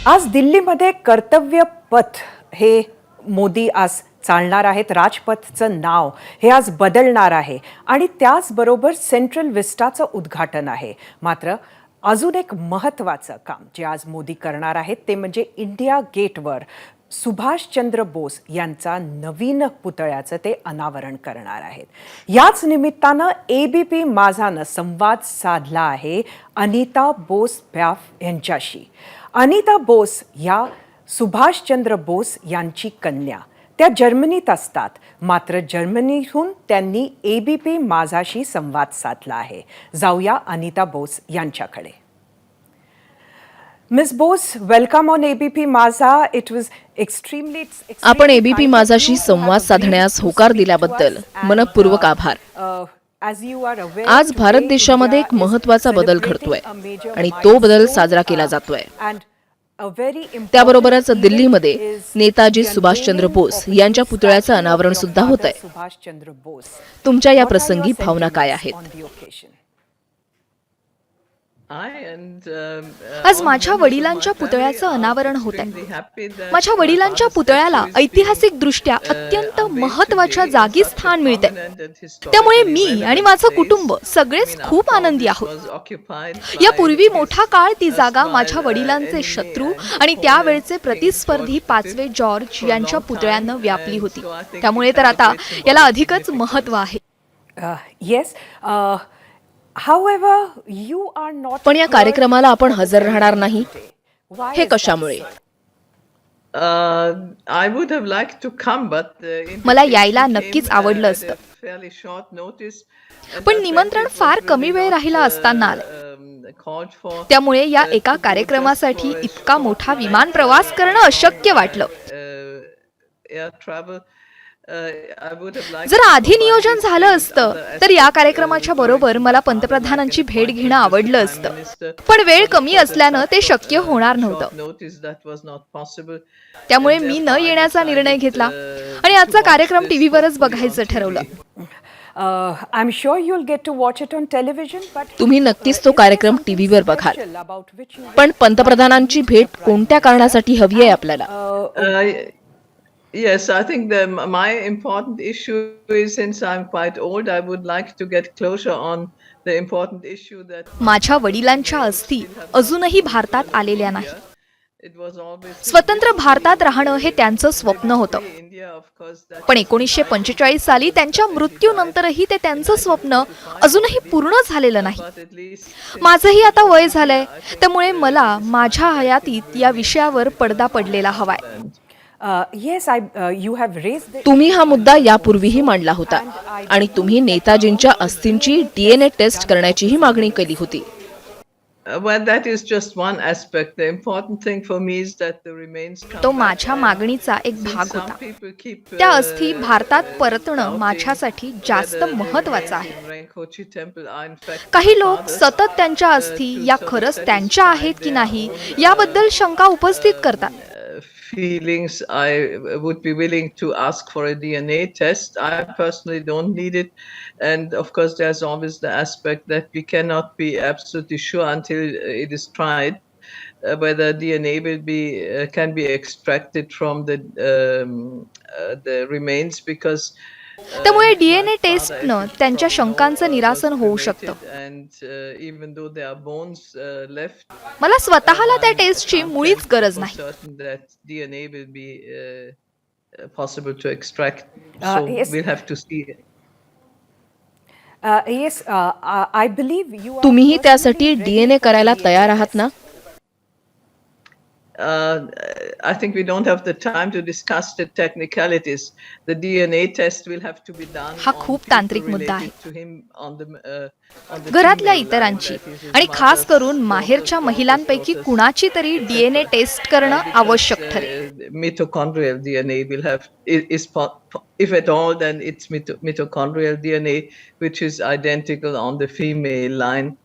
आज दिल्लीमध्ये कर्तव्य पथ हे मोदी आज चालणार आहेत. राजपथचं नाव हे आज बदलणार आहे आणि त्याचबरोबर सेंट्रल विस्टाचं उद्घाटन आहे. मात्र अजून एक महत्त्वाचं काम जे आज मोदी करणार आहेत ते म्हणजे इंडिया गेटवर सुभाषचंद्र बोस यांचा नवीन पुतळ्याचं ते अनावरण करणार आहेत. याच निमित्तानं ABP माझानं संवाद साधला आहे अनिता बोस पॅफ यांच्याशी. अनिता बोस या सुभाषचंद्र बोस यांची कन्या. त्या जर्मनीत असतात, मात्र जर्मनीहून त्यांनी ABP माझाशी संवाद साधला आहे. जाऊया अनिता बोस यांच्याकडे. Miss Bose, welcome on ABP माझा. It was extremely. आपण ABP माझाशी संवाद साधण्यास होकार दिल्याबद्दल मनपूर्वक आभार. आज भारत देशामध्ये एक महत्त्वाचा बदल घडतोय आणि तो बदल साजरा केला जातोय. त्याबरोबरच दिल्लीमध्ये नेताजी सुभाषचंद्र बोस यांच्या पुतळ्याचं अनावरण सुद्धा होत आहे. तुमच्या या प्रसंगी भावना काय आहेत? आज माझ्या वडिलांच्या पुतळ्याचं अनावरण होत आहे. माझ्या वडिलांच्या पुतळ्याला ऐतिहासिक दृष्ट्या अत्यंत महत्त्वाच्या जागी स्थान मिळते. त्यामुळे मी आणि माझं कुटुंब सगळेच खूप आनंदी आहोत. यापूर्वी मोठा काळ ती जागा माझ्या वडिलांचे शत्रू आणि त्यावेळचे प्रतिस्पर्धी 5वे जॉर्ज यांच्या पुतळ्यानं व्यापली होती. त्यामुळे तर आता याला अधिकच महत्त्व आहे. येस. पण या कार्यक्रमाला आपण हजर राहणार नाही, हे कशामुळे? मला यायला नक्कीच आवडलं असतं, पण निमंत्रण फार कमी वेळ राहिला असताना आलं. त्यामुळे या एका कार्यक्रमासाठी इतका मोठा विमान प्रवास करणं अशक्य वाटलं. जर आधी नियोजन झालं असतं तर या कार्यक्रमाच्या बरोबर मला पंतप्रधानांची भेट घेणं आवडलं असतं, पण वेळ कमी असल्यानं ते शक्य होणार नव्हतं. त्यामुळे मी न येण्याचा निर्णय घेतला आणि आजचा कार्यक्रम टीव्हीवरच बघायचं ठरवलं. I'm sure you'll get to watch it on television, but तुम्ही नक्कीच तो कार्यक्रम टीव्हीवर बघाल. पण पंतप्रधानांची भेट कोणत्या कारणासाठी हवी आहे आपल्याला? Yes, I think my important issue is, since I'm quite old, I would like to get closer on the important issue that माझ्या वडिलांच्या अस्थी अजूनही भारतात आलेल्या नाही. स्वतंत्र भारतात राहणं हे त्यांचं स्वप्न होतं, पण 1945 साली त्यांच्या मृत्यूनंतरही ते त्यांचं स्वप्न अजूनही पूर्ण झालेलं नाही. माझंही आता वय झालंय, त्यामुळे मला माझ्या हयातीत या विषयावर पडदा पडलेला हवाय. तुम्ही हा मुद्दा यापूर्वीही मांडला होता आणि तुम्ही नेताजींच्या अस्थींची DNA टेस्ट करण्याचीही मागणी केली होती. तो माझ्या मागणीचा एक भाग होता. त्या अस्थी भारतात परतणं माझ्यासाठी जास्त महत्त्वाचं आहे. काही लोक सतत त्यांच्या अस्थी या खरंच त्यांच्या आहेत की नाही याबद्दल शंका उपस्थित करतात. Feelings, I would be willing to ask for a DNA test. I personally don't need it, and of course there's always the aspect that we cannot be absolutely sure until it is tried whether DNA will be can be extracted from the remains, because त्यामुळे DNA टेस्टनं त्यांच्या शंकांचं निरासन होऊ शकतं. मला स्वतःला त्या टेस्टची मुळीच गरज नाही. तुम्हीही त्यासाठी DNA करायला तयार आहात ना? I think we don't have the time to discuss the technicalities. The DNA test will have to be done. हा खूप तांत्रिक मुद्दा आहे. घरातल्या इतरांची आणि खास करून माहेरच्या महिलांपैकी कुणाची तरी DNA टेस्ट करणं आवश्यक ठरेल. Mitochondrial DNA will have if at all, then it's mitochondrial DNA, which is identical on the female line.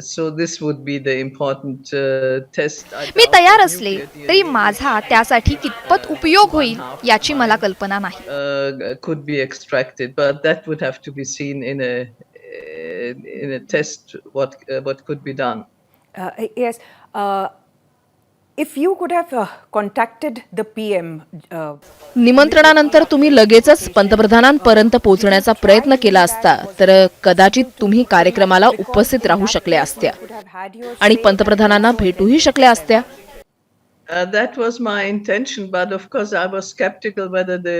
So this would be the important test. मी तयार असले तरी माझा त्यासाठी कितपत उपयोग होईल याची मला कल्पना नाही. Could be extracted, but that would have to be seen in a test what could be done. Yes. if you could have contacted the PM, निमंत्रणानंतर तुम्ही लगेचच पंतप्रधानांपर्यंत पोहोचण्याचा प्रयत्न केला असता तर कदाचित तुम्ही कार्यक्रमाला उपस्थित राहू शकल्या असत्या आणि पंतप्रधानांना भेटूही शकल्या असत्या. That was my intention, but of course I was skeptical whether the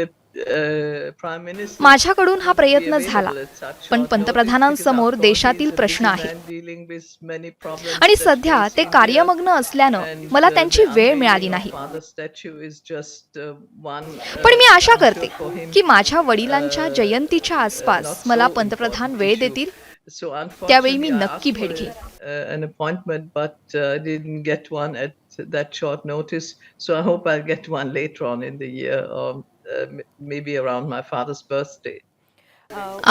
Prime Minister माझ्याकडून हा would be प्रयत्न झाला, available at such पण short notice, पंतप्रधानांसमोर because after all, देशातील he's a प्रश्न busy आहेत man dealing with many problems आणि that सध्या face ते India. कार्यमग्न असल्यानं And, मला the त्यांची वेळ unveiling मिळाली of नाही. Father's statue is just, one, पण मी आशा answer करते for him. की माझ्या वडिलांच्या जयंतीच्या आसपास Not मला so पंतप्रधान important वेळ issue. देतील. So त्यावेळी मी unfortunately, I नक्की asked for भेट घेईन. an appointment, but I didn't get one at that short notice. So I hope I'll get one later on in the year, or maybe around my father's birthday.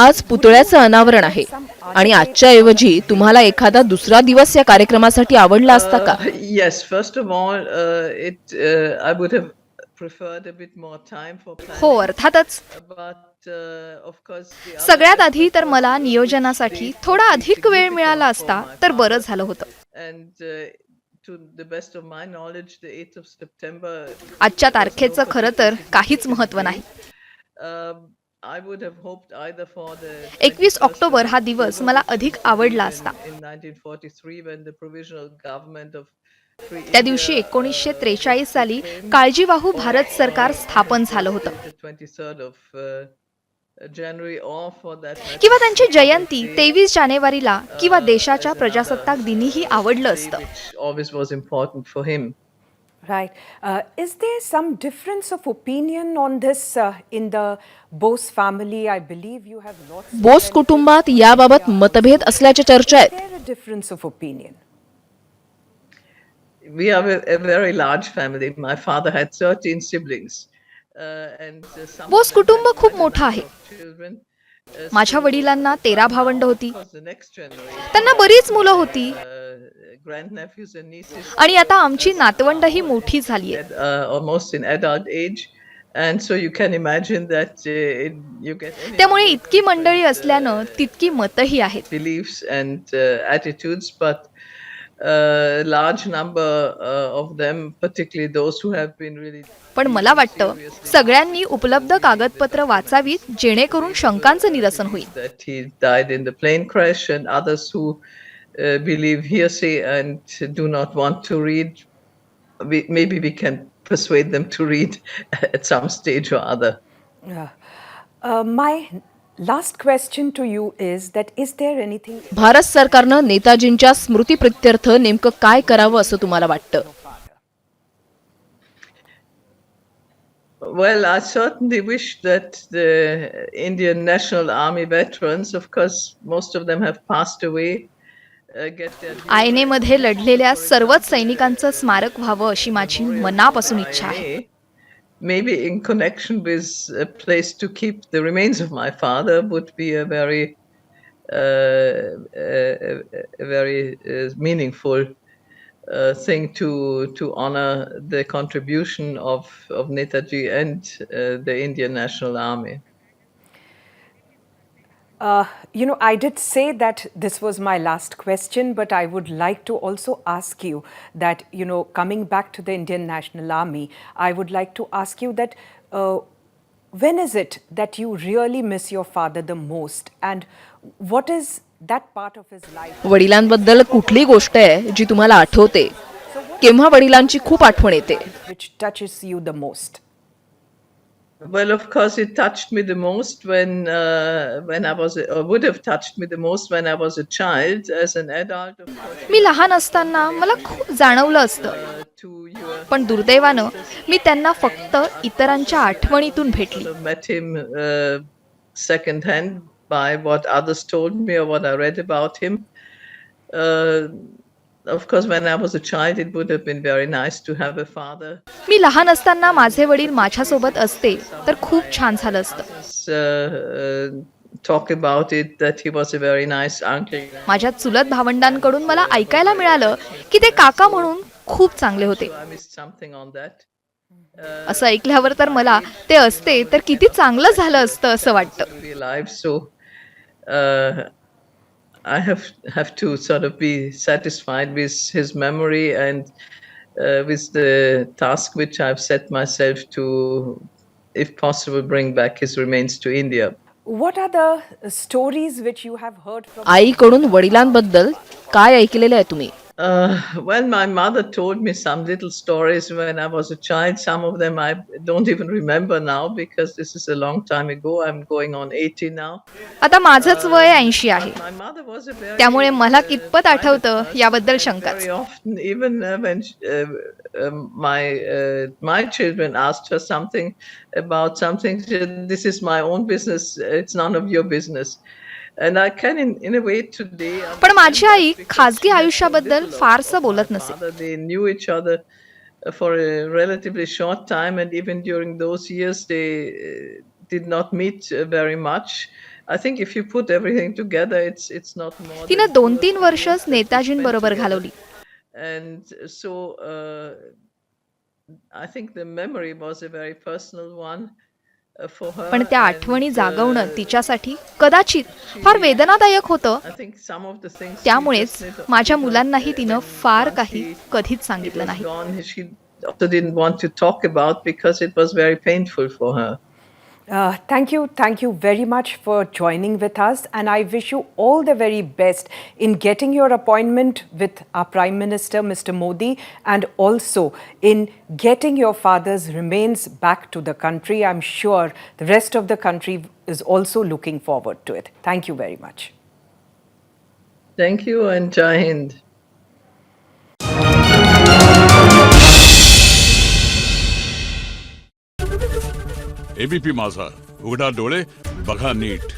आज पुतळ्याचं अनावरण आहे आणि आजच्या ऐवजी तुम्हाला एखादा दुसरा दिवस या कार्यक्रमासाठी आवडला असता का? Yes, first of all, I would have preferred a bit more time for planning. हो, अर्थातच. But of course, the other सगळ्यात आधी तर aspect मला was नियोजनासाठी which थोडा date अधिक would be वेळ मिळाला significant असता for my तर बरं father. झालं होतं. And to the best of my knowledge, the 8th of September. आजच्या was no तारखेचं खरं तर particularly काहीच significant महत्त्व नाही. date. I would have hoped either for the 21 21st October हा of दिवस October, मला which अधिक used to be आवडला in असता. 1943 when the provisional government of Free त्या India, दिवशी 1943 was साली proclaimed, काळजीवाहू or, भारत सरकार स्थापन झालं होतं the 23rd of January, or for that matter, किंवा त्यांची जयंती Republic Day, 23 जानेवारीला किंवा देशाच्या as प्रजासत्ताक another दिनीही आवडलं day असतं. which always was important for him. right? Is there some difference of opinion on this in the Bose family? I believe you have lots. Bose कुटुंबात याबाबत मतभेद असल्याच्या चर्चा Is आहेत. there a difference of opinion? We are a very large family. My father had 13 siblings. And some Bose of them कुटुंब had खूप quite a मोठं number आहे. of children. माझ्या So वडिलांना 13 by भावंड now, होती. of course, the next generation, त्यांना बरीच मुलं होती grandnephews and nieces, आणि आता आमची नातवंडही मोठी झाली आहेत. almost in adult age. And so you can imagine that you get any त्यामुळे number of इतकी मंडळी different, असल्यानं तितकी मतही आहेत. beliefs and attitudes, but large number of them, particularly those who have been really पण मला वाटतं सगळ्यांनी उपलब्ध कागदपत्र वाचावीत जेणेकरून शंकांचं निरसन होईल. that he died in the plane crash, and others who believe hearsay and do not want to read. Maybe we can persuade them to read at some stage or other. My last question to you is that is there anything Bharat सरकारनं नेताजींच्या स्मृतीप्रित्यर्थ नेमकं काय करावं असं तुम्हाला वाटतं? Well, I certainly wish that the Indian National Army veterans, of course, most of them have passed away, get their due आयने मध्ये लढलेल्या सर्वच सैनिकांचं स्मारक व्हावं अशी माझी मनापासून इच्छा आहे. INA. Maybe in connection with a place to keep the remains of my father would be a very, meaningful thing to honor the contribution of Netaji and the Indian National Army. I did say that this was my last question, but I would like to also ask you that, coming back to the Indian National Army, I would like to ask you that when is it that you really miss your father the most, and what is that part of his life वडिलांबद्दल कुठली गोष्ट आहे जी तुम्हाला आठवते? केव्हा वडिलांची खूप आठवण येते? which touches you the most? Well, of course, it touched me the most when I was, or would have touched me the most when I was a child. As an adult, of course, मी लहान असताना मला खूप जाणवलं असतं, to your पण दुर्दैवानं मी त्यांना फक्त इतरांच्या आठवणीतून भेटली. met him second hand by what others told me or what I read about him. Of course, when I was a child, it would have been very nice to have a father. मी लहान असताना माझे वडील माझ्यासोबत असते तर खूप छान झालं असतं. Talk about it, that he was a very nice uncle. माझ्या चुलत भावंडांकडून मला ऐकायला मिळालं की ते काका म्हणून खूप चांगले होते. I missed something on that. असं ऐकल्यावर तर मला ते असते तर किती चांगलं झालं असतं असं वाटतं. To be alive, so I have to sort of be satisfied with his memory and with the task which I've set myself to, if possible, bring back his remains to India. What are the stories which you have heard from आईकडून वडिलांबद्दल काय ऐकलेलं आहे तुम्ही? Well, my mother told me some little stories when I was a child. Some of them I don't even remember now because this is a long time ago. I'm going on 80 now. आता माझंच वय 80 आहे, My mother was a very त्यामुळे मला कितपत आठवतं याबद्दल शंकाच. very often, even when my children asked her something about something, she said, "This is my own business. It's none of your business." And I can, in a way, today. पण माझी आई खाजगी आयुष्याबद्दल फारसं बोलत नसे. They knew each other for a relatively short time, and even during those years, they did not meet very much. I think if you put everything together, it's not more. तिने 2-3 वर्षच नेताजींबरोबर घालवली. And so I think the memory was a very personal one for her. पण त्या आठवणी जागवणं तिच्यासाठी कदाचित फार वेदनादायक होतं. I think some of the things she त्यामुळेच just never- माझ्या मुलांनाही तिनं फार काही कधीच It सांगितलं was नाही. gone. She also didn't want to talk about because it was very painful for her. Thank you very much for joining with us, and I wish you all the very best in getting your appointment with our Prime Minister, Mr. Modi, and also in getting your father's remains back to the country. I'm sure the rest of the country is also looking forward to it. Thank you very much. Thank you and Jai Hind. ABP माझा, उघडा डोळे बघा नीट.